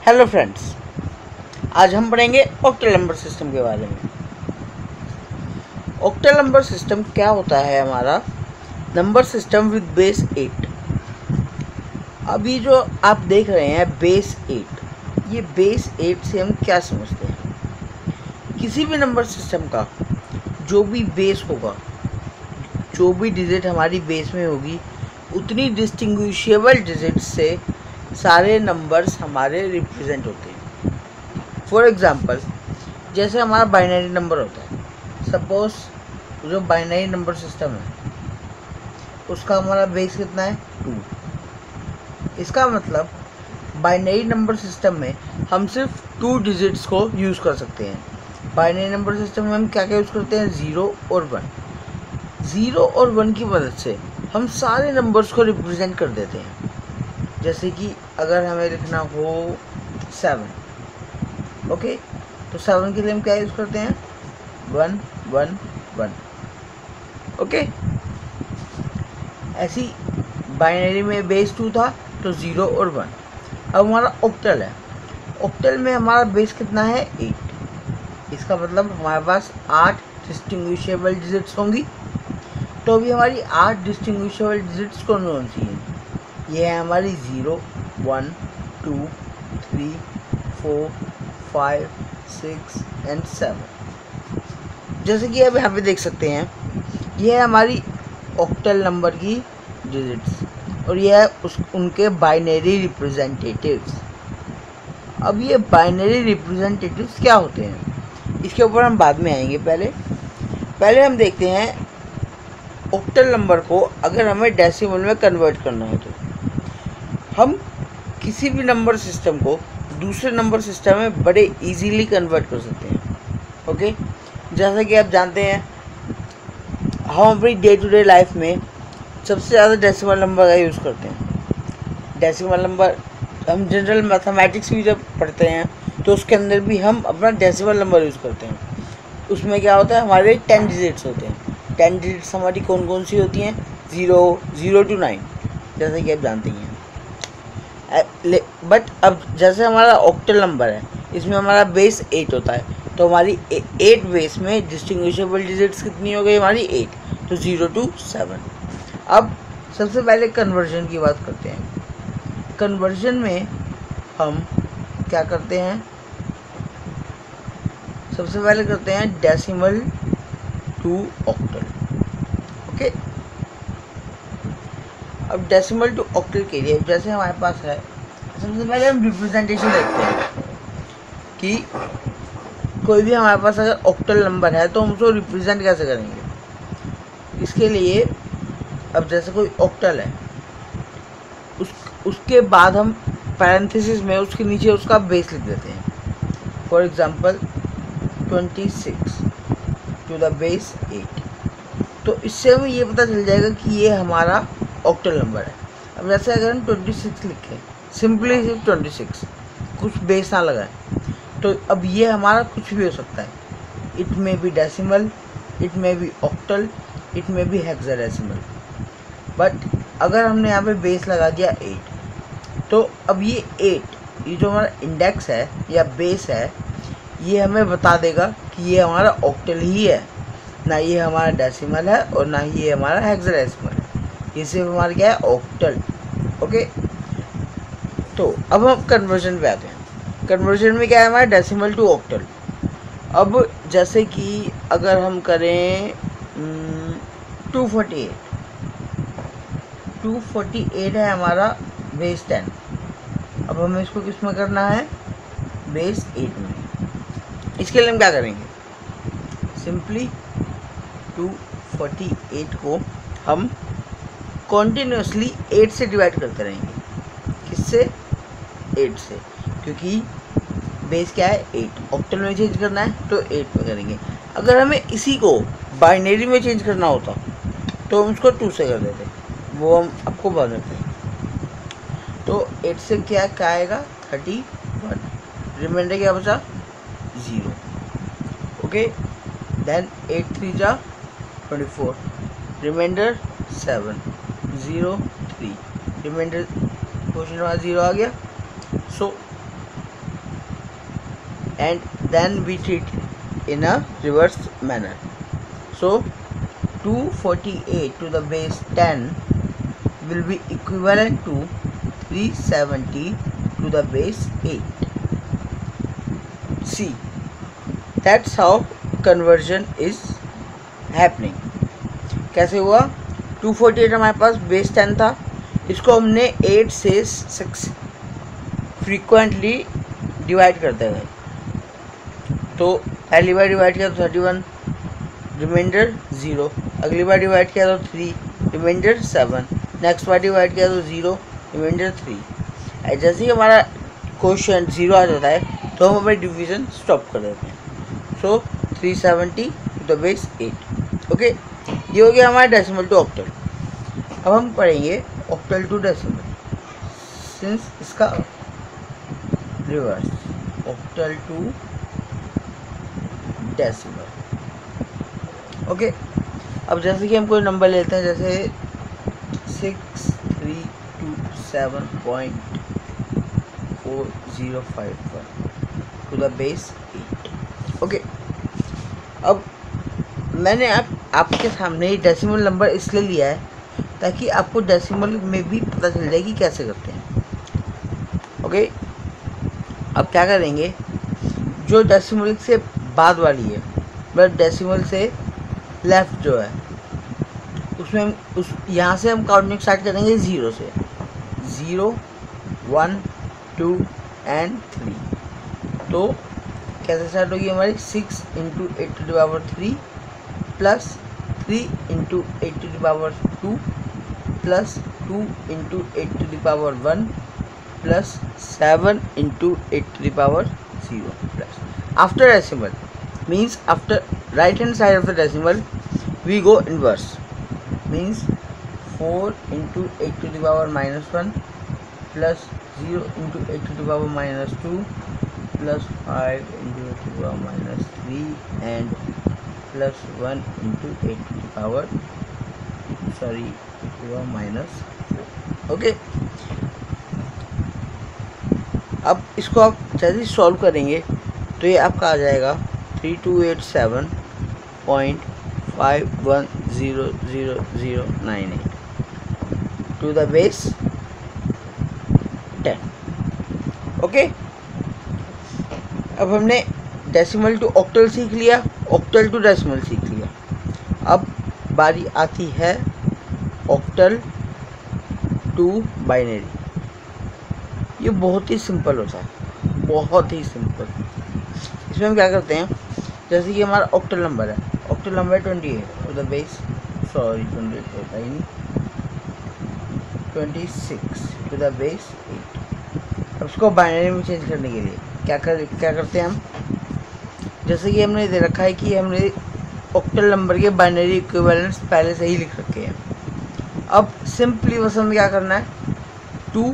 Hello friends, आज हम पढ़ेंगे ऑक्टल नंबर सिस्टम के बारे में। ऑक्टल नंबर सिस्टम क्या होता है? हमारा नंबर सिस्टम विद बेस 8। अभी जो आप देख रहे हैं बेस 8, ये बेस 8 से हम क्या समझते हैं? किसी भी नंबर सिस्टम का जो भी बेस होगा, जो भी डिजिट हमारी बेस में होगी, उतनी डिस्टिंग्विशेबल डिजिट से सारे नंबर्स हमारे रिप्रेजेंट होते हैं। फॉर एग्ज़ाम्पल, जैसे हमारा बाइनरी नंबर होता है। सपोज जो बाइनरी नंबर सिस्टम है उसका हमारा बेस कितना है? 2। इसका मतलब बाइनरी नंबर सिस्टम में हम सिर्फ 2 डिजिट्स को यूज़ कर सकते हैं। बाइनरी नंबर सिस्टम में हम क्या क्या यूज़ करते हैं? 0 और 1। 0 और 1 की मदद से हम सारे नंबर्स को रिप्रेजेंट कर देते हैं। जैसे कि अगर हमें लिखना हो 7, ओके, तो 7 के लिए हम क्या यूज़ करते हैं? 1 1 1, ओके। ऐसी बाइनरी में बेस 2 था तो 0 और 1। अब हमारा ऑक्टल है। ऑक्टल में हमारा बेस कितना है? 8। इसका मतलब हमारे पास 8 डिस्टिंग्विशेबल डिजिट्स होंगी। तो अभी हमारी 8 डिस्टिंग्विशेबल डिजिट्स कौन सी हैं? ये है हमारी 0 1 2 3 4 5 6 एंड 7। जैसे कि अब यहाँ पे देख सकते हैं, ये है हमारी ऑक्टल नंबर की डिजिट्स और ये है उनके बाइनरी रिप्रेजेंटेटिव्स। अब ये बाइनरी रिप्रेजेंटेटिव्स क्या होते हैं, इसके ऊपर हम बाद में आएंगे। पहले हम देखते हैं ऑक्टल नंबर को अगर हमें डेसिमल में कन्वर्ट करना हो तो हम किसी भी नंबर सिस्टम को दूसरे नंबर सिस्टम में बड़े इजीली कन्वर्ट कर सकते हैं, ओके। जैसा कि आप जानते हैं, हम अपनी डे टू डे लाइफ में सबसे ज़्यादा डेसिमल नंबर का यूज़ करते हैं। डेसिमल नंबर हम जनरल मैथमेटिक्स भी जब पढ़ते हैं तो उसके अंदर भी हम अपना डेसिमल नंबर यूज़ करते हैं। उसमें क्या होता है? हमारे 10 डिजिट्स होते हैं। 10 डिजिट्स हमारी कौन कौन सी होती हैं? 0 to 9, जैसा कि आप जानते हैं। बट अब जैसे हमारा ऑक्टल नंबर है, इसमें हमारा बेस 8 होता है, तो हमारी 8 बेस में डिस्टिंग्विशेबल डिजिट्स कितनी हो गई? हमारी 8, तो 0 to 7। अब सबसे पहले कन्वर्जन की बात करते हैं। कन्वर्जन में हम क्या करते हैं? सबसे पहले करते हैं डेसिमल टू ऑक्टल, ओके। अब डेसिमल टू ऑक्टल के लिए जैसे हमारे पास है, सबसे पहले हम रिप्रेजेंटेशन देखते हैं कि कोई भी हमारे पास अगर ऑक्टल नंबर है तो हम उसको रिप्रेजेंट कैसे करेंगे। इसके लिए अब जैसे कोई ऑक्टल है, उसके बाद हम पैरेंथेसिस में उसके नीचे उसका बेस लिख देते हैं। For example 26 to the base 8। तो इससे हमें ये पता चल जाएगा कि ये हमारा ऑक्टल नंबर है। अब जैसे अगर हम 26 लिखें, सिंपली सिर्फ 26, कुछ बेस ना लगाए, तो अब ये हमारा कुछ भी हो सकता है। It may be decimal, it may be octal, it may be hexadecimal. But अगर हमने यहाँ पे बेस लगा दिया 8, तो अब ये 8, ये जो हमारा इंडेक्स है या बेस है, ये हमें बता देगा कि ये हमारा ऑक्टल ही है, ना ये हमारा डेसिमल है और ना ही ये हमारा हेक्साडेसिमल है। ये सिर्फ हमारा क्या है? Octal, okay. तो अब हम कन्वर्जन पे आते हैं। कन्वर्जन में क्या है हमारा? Decimal to octal. अब जैसे कि अगर हम करें 248 है हमारा बेस 10। अब हमें इसको किस में करना है? बेस 8 में। इसके लिए हम क्या करेंगे? सिंपली 248 को हम कॉन्टिन्यूसली 8 से डिवाइड करते रहेंगे। किससे? 8 से, क्योंकि बेस क्या है? 8। ऑक्टल में चेंज करना है तो 8 में करेंगे। अगर हमें इसी को बाइनरी में चेंज करना होता तो हम उसको 2 से कर देते, वो हम आपको बता देते हैं। तो 8 से क्या आएगा? 31। रिमाइंडर क्या बचा? 0, ओके। देन 8 3 जा 24, रिमाइंडर 7 0 3, रिमाइंडर क्वेश्चन नंबर 0 आ गया। सो and then we treat in a reverse manner. So 248 to the base 10 will be equivalent to 370 to the base 8. See, that's how conversion is happening. कैसे हुआ? 248 हमारे पास base 10 था, इसको हमने 8 से 6 frequently divide करते गए। तो पहली बार डिवाइड किया तो 31, रिमाइंडर 0, अगली बार डिवाइड किया तो 3, रिमाइंडर 7, नेक्स्ट बार डिवाइड किया तो 0, रिमाइंडर 3। जैसे ही हमारा क्वेश्चन 0 आ जाता है तो हम अपनी डिवीजन स्टॉप कर देते हैं। सो 370 टू द बेस 8। ओके, ये हो गया हमारा डेसिमल टू ऑक्टल। अब हम पढ़ेंगे ऑक्टल टू डेसिमल, सिंस इसका reverse, octal to decimal. Okay, अब जैसे कि हम कोई नंबर लेते हैं, जैसे 6327.4051 टू द बेस 8। ओके, अब मैंने आपके सामने ही डेसिमल नंबर इसलिए लिया है ताकि आपको डेसिमल में भी पता चल जाए कि कैसे करते हैं। ओके, अब क्या करेंगे, जो डेसिमल से बाद वाली है, मतलब डेसिमल से लेफ्ट जो है, उसमें हम यहाँ से हम काउंटिंग स्टार्ट करेंगे 0 से। 0, 1, 2 एंड 3। तो कैसे स्टार्ट होगी हमारी? 6 × 8 to the power 3 plus 3 × 8 to the power 2 plus 2 × 8 to the power 1 plus 7 × 8 to the power 0 plus. After decimal means after right hand side of the decimal we go inverse, means 4 × 8 to the power -1 plus 0 × 8 to the power -2 plus 5 × 8 to the power -3 and plus 1 × 8 to the power -4। Okay, अब इसको आप जैसे solve करेंगे तो ये आपका आ जाएगा 3287.51000098 to the base 10। Okay, अब हमने डेसिमल टू ऑक्टल सीख लिया, ऑक्टल टू डेसिमल सीख लिया। अब बारी आती है ऑक्टल टू बाइनरी। ये बहुत ही सिंपल होता है, बहुत ही सिंपल। इसमें हम क्या करते हैं, जैसे कि हमारा ऑक्टल नंबर है, octal number 28 to the base 28 होता ही नहीं, 26 टू द बेस 8। अब उसको बाइनरी में चेंज करने के लिए क्या करते हैं हम, जैसे कि हमने दे रखा है कि हमने ऑक्टल नंबर के बाइनरी इक्विवेलेंट्स पहले से ही लिख रखे हैं। अब सिंपली बस हमें क्या करना है, 2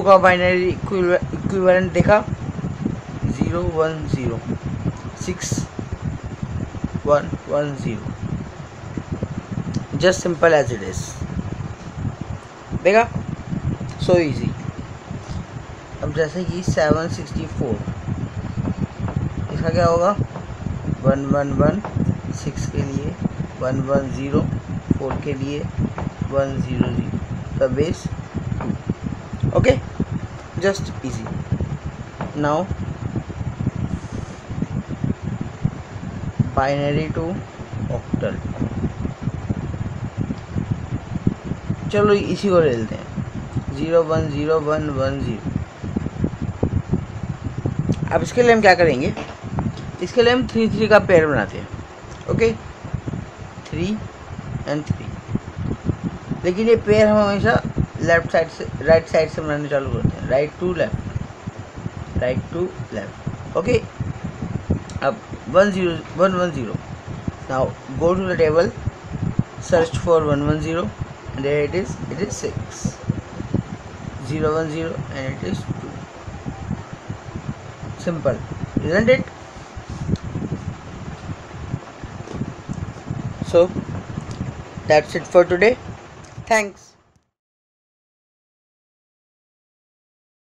का बाइनरी इक्विवेलेंट देखा 0 1 0 6 1 1 0, just simple as it is. देखा, सो इजी। अब जैसे कि 764, इसका क्या होगा, 111 6 के लिए, 110 4 के लिए, 100 the base 2। Okay, just easy. Now binary to octal, चलो इसी को ले लेते हैं, 0 1 0 1 1 0। अब इसके लिए हम क्या करेंगे, इसके लिए हम 3 3 का पेयर बनाते हैं। ओके, 3 and 3, लेकिन ये पेयर हम हमेशा लेफ्ट साइड से राइट साइड से बनाने चालू करते हैं, right to left, right to left. Okay, अब 1 0 1 1 0। Now go to the table, search for 1 1 0 and there it is 6, 0 1 0 and it is 2. Simple, isn't it? So that's it for today. Thanks.